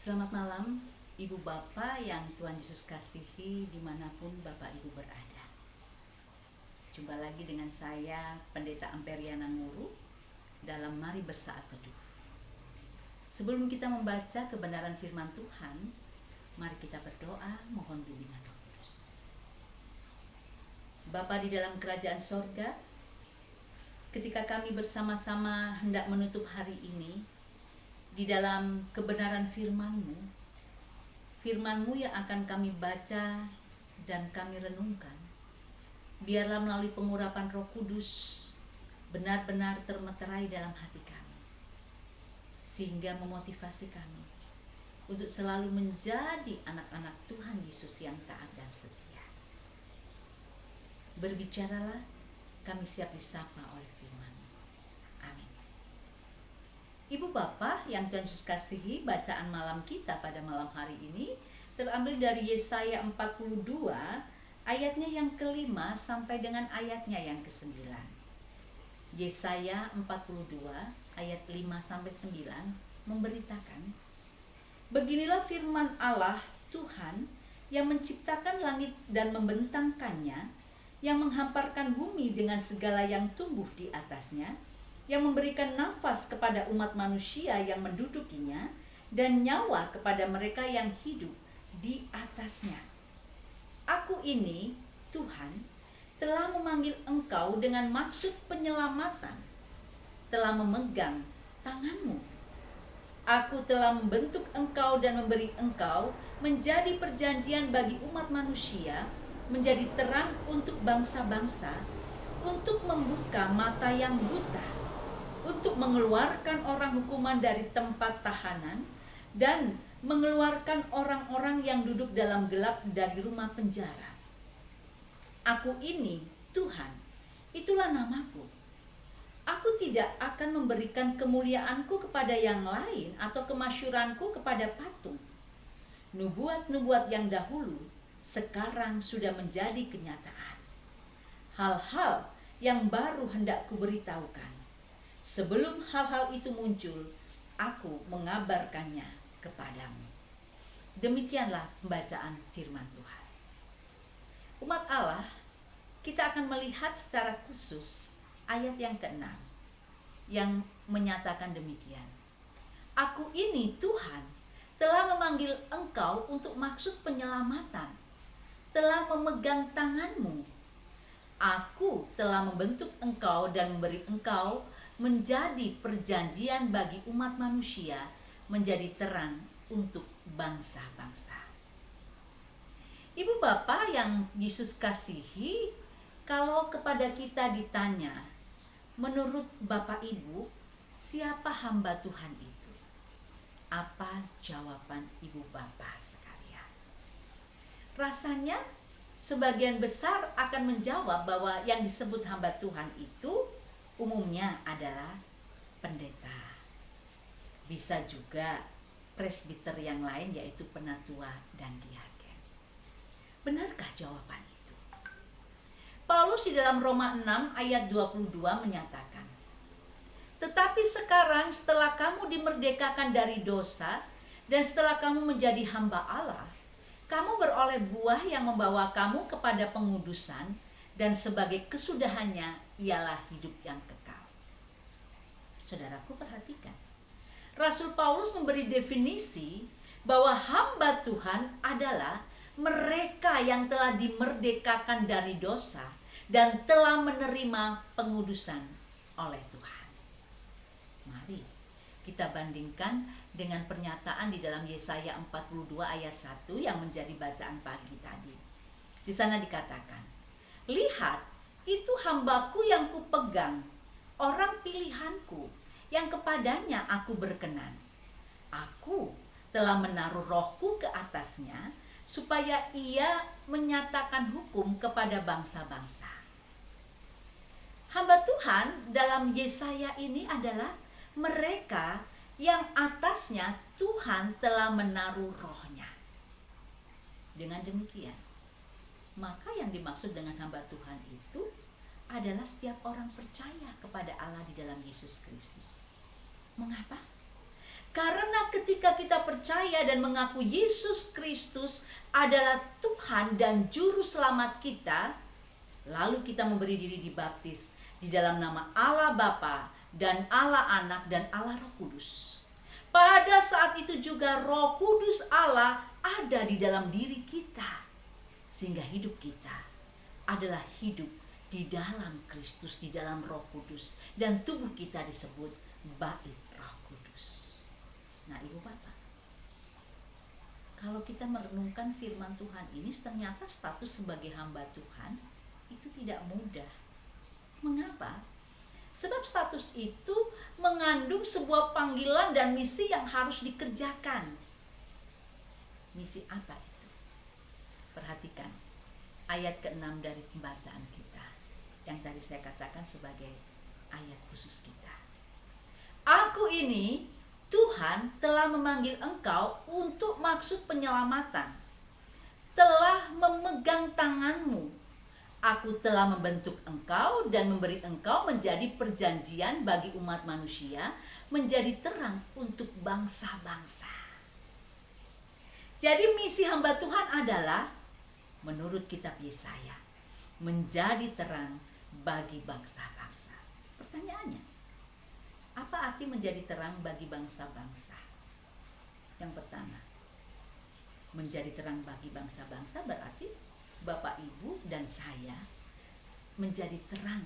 Selamat malam, Ibu Bapak yang Tuhan Yesus kasihi dimanapun Bapak Ibu berada. Jumpa lagi dengan saya, Pendeta Amperiana Nguru, dalam Mari Bersaat Teduh. Sebelum kita membaca kebenaran firman Tuhan, mari kita berdoa mohon bimbingan Roh Kudus. Bapa di dalam kerajaan sorga, ketika kami bersama-sama hendak menutup hari ini, di dalam kebenaran firman-Mu, firman-Mu yang akan kami baca dan kami renungkan, biarlah melalui pengurapan Roh Kudus benar-benar termeterai dalam hati kami, sehingga memotivasi kami untuk selalu menjadi anak-anak Tuhan Yesus yang taat dan setia. Berbicaralah, kami siap disapa oleh firman-Mu. Amin. Ibu Bapak yang Tuhan Yesus kasihi, bacaan malam kita pada malam hari ini terambil dari Yesaya 42 ayatnya yang ke-5 sampai dengan ayatnya yang ke-9. Yesaya 42 ayat 5 sampai 9 memberitakan, beginilah firman Allah Tuhan yang menciptakan langit dan membentangkannya, yang menghamparkan bumi dengan segala yang tumbuh di atasnya, yang memberikan nafas kepada umat manusia yang mendudukinya, dan nyawa kepada mereka yang hidup di atasnya. Aku ini, Tuhan, telah memanggil engkau dengan maksud penyelamatan, telah memegang tanganmu. Aku telah membentuk engkau dan memberi engkau menjadi perjanjian bagi umat manusia, menjadi terang untuk bangsa-bangsa, untuk membuka mata yang buta, untuk mengeluarkan orang hukuman dari tempat tahanan, dan mengeluarkan orang-orang yang duduk dalam gelap dari rumah penjara. Aku ini, Tuhan, itulah namaku. Aku tidak akan memberikan kemuliaanku kepada yang lain atau kemasyuranku kepada patung. Nubuat-nubuat yang dahulu sekarang sudah menjadi kenyataan. Hal-hal yang baru hendak kuberitahukan. Sebelum hal-hal itu muncul, aku mengabarkannya kepadamu. Demikianlah pembacaan firman Tuhan. Umat Allah, kita akan melihat secara khusus ayat yang ke-6 yang menyatakan demikian. Aku ini, Tuhan, telah memanggil engkau untuk maksud penyelamatan, telah memegang tanganmu. Aku telah membentuk engkau dan memberi engkau menjadi perjanjian bagi umat manusia, menjadi terang untuk bangsa-bangsa. Ibu Bapak yang Yesus kasihi, kalau kepada kita ditanya, menurut Bapak Ibu, siapa hamba Tuhan itu? Apa jawaban Ibu Bapak sekalian? Rasanya sebagian besar akan menjawab bahwa yang disebut hamba Tuhan itu umumnya adalah pendeta. Bisa juga presbiter yang lain, yaitu penatua dan diaken. Benarkah jawaban itu? Paulus di dalam Roma 6 ayat 22 menyatakan, tetapi sekarang setelah kamu dimerdekakan dari dosa dan setelah kamu menjadi hamba Allah, kamu beroleh buah yang membawa kamu kepada pengudusan, dan sebagai kesudahannya ialah hidup yang kekal. Saudaraku, perhatikan. Rasul Paulus memberi definisi bahwa hamba Tuhan adalah mereka yang telah dimerdekakan dari dosa dan telah menerima pengudusan oleh Tuhan. Mari kita bandingkan dengan pernyataan di dalam Yesaya 42 ayat 1 yang menjadi bacaan pagi tadi. Di sana dikatakan, lihat, itu hambaku yang kupegang, orang pilihanku, yang kepadanya aku berkenan. Aku telah menaruh rohku ke atasnya, supaya ia menyatakan hukum kepada bangsa-bangsa. Hamba Tuhan dalam Yesaya ini adalah mereka yang atasnya Tuhan telah menaruh rohnya. Dengan demikian, maka yang dimaksud dengan hamba Tuhan itu adalah setiap orang percaya kepada Allah di dalam Yesus Kristus. Mengapa? Karena ketika kita percaya dan mengaku Yesus Kristus adalah Tuhan dan Juru Selamat kita, lalu kita memberi diri dibaptis di dalam nama Allah Bapa dan Allah Anak dan Allah Roh Kudus. Pada saat itu juga Roh Kudus Allah ada di dalam diri kita, sehingga hidup kita adalah hidup di dalam Kristus, di dalam Roh Kudus, dan tubuh kita disebut bait Roh Kudus. Nah, Ibu Bapak, kalau kita merenungkan firman Tuhan ini, ternyata status sebagai hamba Tuhan itu tidak mudah. Mengapa? Sebab status itu mengandung sebuah panggilan dan misi yang harus dikerjakan. Misi apa itu? Perhatikan ayat ke-6 dari pembacaan kita, yang tadi saya katakan sebagai ayat khusus kita. Aku ini, Tuhan telah memanggil engkau untuk maksud penyelamatan, telah memegang tanganmu. Aku telah membentuk engkau dan memberi engkau menjadi perjanjian bagi umat manusia, menjadi terang untuk bangsa-bangsa. Jadi misi hamba Tuhan adalah, menurut kitab Yesaya, menjadi terang bagi bangsa-bangsa. Pertanyaannya, apa arti menjadi terang bagi bangsa-bangsa? Yang pertama, menjadi terang bagi bangsa-bangsa berarti Bapak, Ibu, dan saya menjadi terang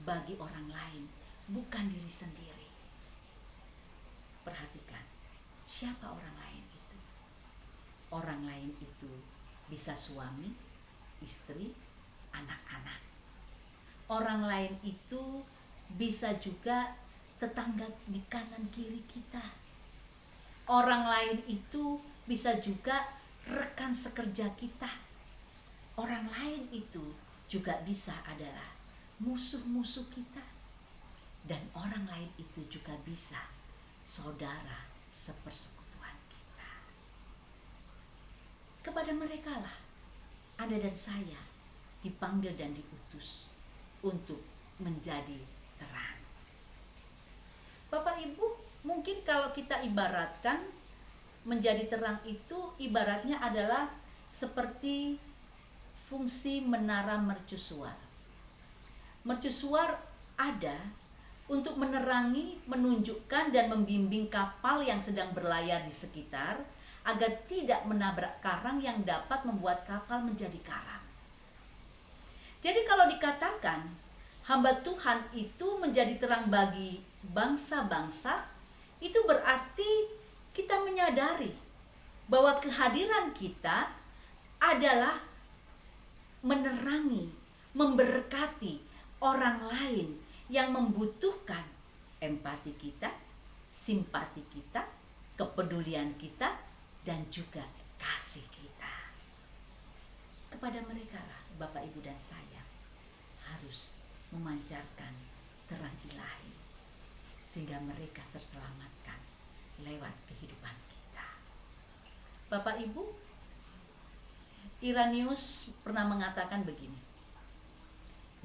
bagi orang lain, bukan diri sendiri. Perhatikan, siapa orang lain itu? Orang lain itu bisa suami, istri, anak-anak. Orang lain itu bisa juga tetangga di kanan kiri kita. Orang lain itu bisa juga rekan sekerja kita. Orang lain itu juga bisa adalah musuh-musuh kita. Dan orang lain itu juga bisa saudara sepersekutuan kita. Kepada mereka lah Anda dan saya dipanggil dan diutus untuk menjadi terang. Bapak Ibu, mungkin kalau kita ibaratkan menjadi terang itu ibaratnya adalah seperti fungsi menara mercusuar. Mercusuar ada untuk menerangi, menunjukkan dan membimbing kapal yang sedang berlayar di sekitar agar tidak menabrak karang yang dapat membuat kapal menjadi karam. Jadi kalau dikatakan hamba Tuhan itu menjadi terang bagi bangsa-bangsa, itu berarti kita menyadari bahwa kehadiran kita adalah menerangi, memberkati orang lain yang membutuhkan empati kita, simpati kita, kepedulian kita, dan juga kasih kita. Kepada mereka lah Bapak, Ibu, dan saya harus memancarkan terang ilahi sehingga mereka terselamatkan lewat kehidupan kita. Bapak, Ibu, Irenaeus pernah mengatakan begini,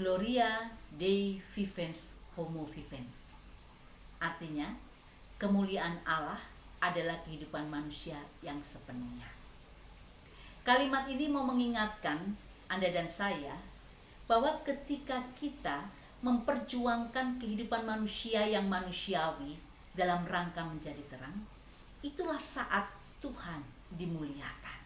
Gloria Dei vivens homo vivens. Artinya, kemuliaan Allah adalah kehidupan manusia yang sepenuhnya. Kalimat ini mau mengingatkan Anda dan saya bahwa ketika kita memperjuangkan kehidupan manusia yang manusiawi dalam rangka menjadi terang, itulah saat Tuhan dimuliakan.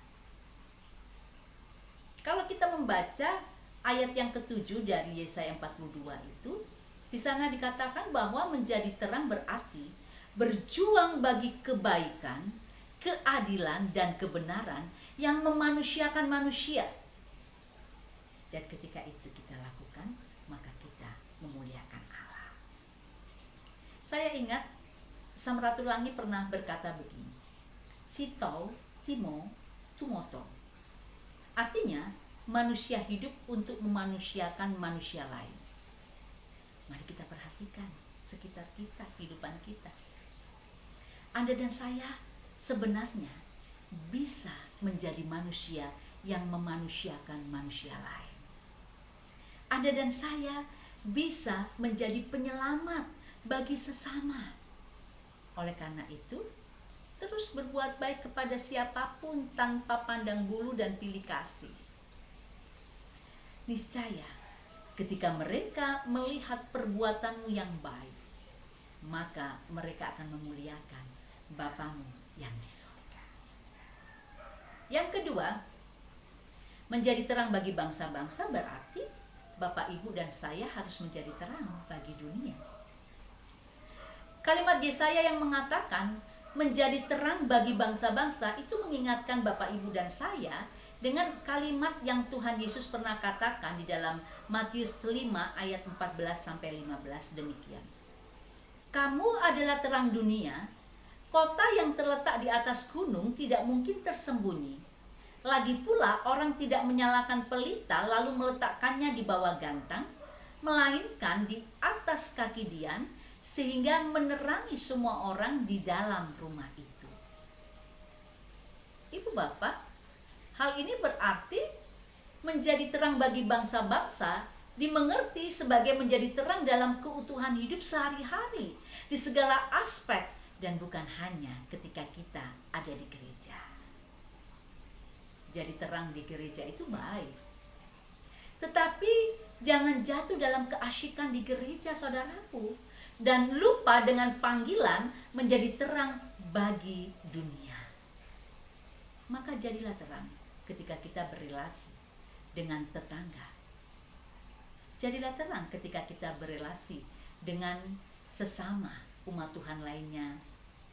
Kalau kita membaca ayat yang ke-7 dari Yesaya 42 itu, di sana dikatakan bahwa menjadi terang berarti berjuang bagi kebaikan, keadilan, dan kebenaran yang memanusiakan manusia. Dan ketika itu kita lakukan, maka kita memuliakan Allah. Saya ingat Samratulangi pernah berkata begini, Sito, Timo, Tumoto. Artinya, manusia hidup untuk memanusiakan manusia lain. Mari kita perhatikan sekitar kita, kehidupan kita. Anda dan saya sebenarnya bisa menjadi manusia yang memanusiakan manusia lain. Anda dan saya bisa menjadi penyelamat bagi sesama. Oleh karena itu, terus berbuat baik kepada siapapun tanpa pandang bulu dan pilih kasih. Niscaya ketika mereka melihat perbuatanmu yang baik, maka mereka akan memuliakan Bapamu yang di surga. Yang kedua, menjadi terang bagi bangsa-bangsa berarti Bapak, Ibu, dan saya harus menjadi terang bagi dunia. Kalimat Yesaya yang mengatakan menjadi terang bagi bangsa-bangsa itu mengingatkan Bapak, Ibu, dan saya dengan kalimat yang Tuhan Yesus pernah katakan di dalam Matius 5 ayat 14-15 demikian. Kamu adalah terang dunia, kota yang terletak di atas gunung tidak mungkin tersembunyi. Lagi pula orang tidak menyalakan pelita lalu meletakkannya di bawah gantang, melainkan di atas kaki dian, sehingga menerangi semua orang di dalam rumah itu. Ibu bapak, hal ini berarti menjadi terang bagi bangsa-bangsa dimengerti sebagai menjadi terang dalam keutuhan hidup sehari-hari di segala aspek dan bukan hanya ketika kita ada di gereja. Jadi terang di gereja itu baik, tetapi jangan jatuh dalam keasyikan di gereja, saudaraku, dan lupa dengan panggilan menjadi terang bagi dunia. Maka jadilah terang ketika kita berrelasi dengan tetangga. Jadilah terang ketika kita berrelasi dengan sesama umat Tuhan lainnya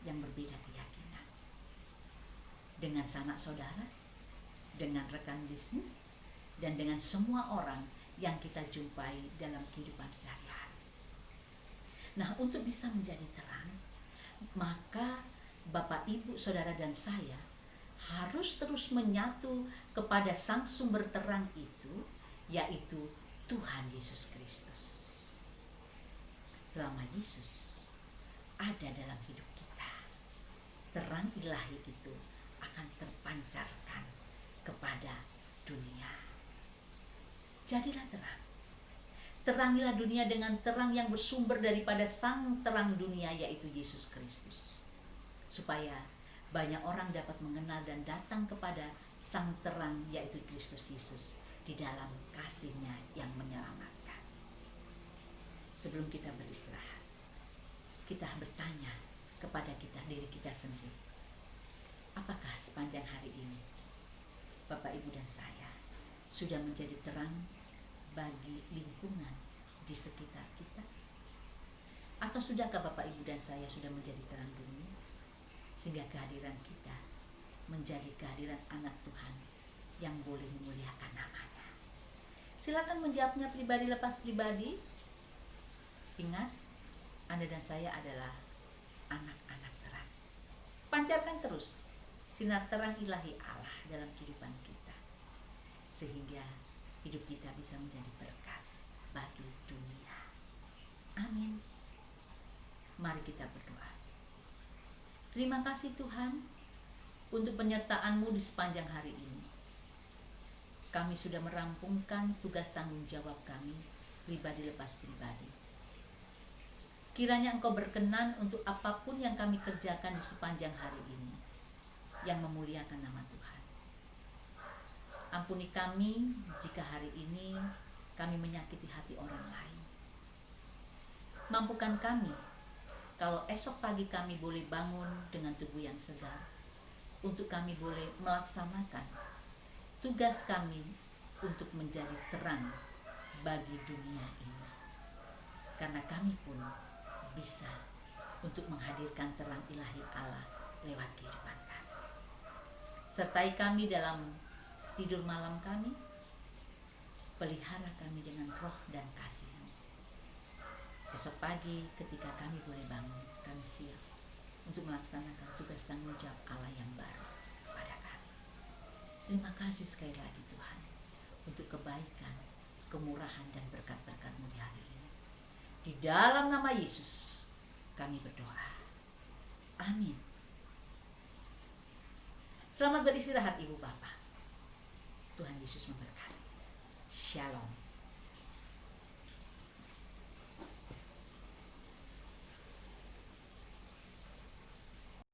yang berbeda keyakinan, dengan sanak saudara, dengan rekan bisnis, dan dengan semua orang yang kita jumpai dalam kehidupan sehari-hari. Nah, untuk bisa menjadi terang, maka Bapak, Ibu, Saudara, dan saya harus terus menyatu kepada sang sumber terang itu, yaitu Tuhan Yesus Kristus. Selama Yesus ada dalam hidup kita, terang ilahi itu akan terpancarkan kepada dunia. Jadilah terang. Terangilah dunia dengan terang yang bersumber daripada sang terang dunia, yaitu Yesus Kristus, supaya banyak orang dapat mengenal dan datang kepada sang terang, yaitu Kristus Yesus, di dalam kasih-Nya yang menyelamatkan. Sebelum kita beristirahat, kita bertanya kepada diri kita sendiri, apakah sepanjang hari ini Bapak, Ibu, dan saya sudah menjadi terang bagi lingkungan di sekitar kita? Atau sudahkah Bapak, Ibu, dan saya sudah menjadi terang dunia, sehingga kehadiran kita menjadi kehadiran anak Tuhan yang boleh memuliakan namanya? Silakan menjawabnya pribadi lepas pribadi. Ingat, Anda dan saya adalah anak-anak terang. Pancarkan terus sinar terang ilahi Allah dalam kehidupan kita, sehingga hidup kita bisa menjadi berkat bagi dunia. Amin. Mari kita berdoa. Terima kasih Tuhan untuk penyertaan-Mu di sepanjang hari ini. Kami sudah merampungkan tugas tanggung jawab kami pribadi lepas pribadi. Kiranya Engkau berkenan untuk apapun yang kami kerjakan di sepanjang hari ini yang memuliakan nama Tuhan. Ampuni kami jika hari ini kami menyakiti hati orang lain. Mampukan kami kalau esok pagi kami boleh bangun dengan tubuh yang segar, untuk kami boleh melaksanakan tugas kami untuk menjadi terang bagi dunia ini. Karena kami pun bisa untuk menghadirkan terang ilahi Allah lewat kehidupan kami. Sertai kami dalam tidur malam kami, pelihara kami dengan roh dan kasih-Mu. Besok pagi ketika kami boleh bangun, kami siap untuk melaksanakan tugas tanggung jawab Allah yang baru pada kami. Terima kasih sekali lagi Tuhan untuk kebaikan, kemurahan, dan berkat-berkat-Mu di hari ini. Di dalam nama Yesus kami berdoa. Amin. Selamat beristirahat Ibu Bapak. Tuhan Yesus memberkati. Shalom.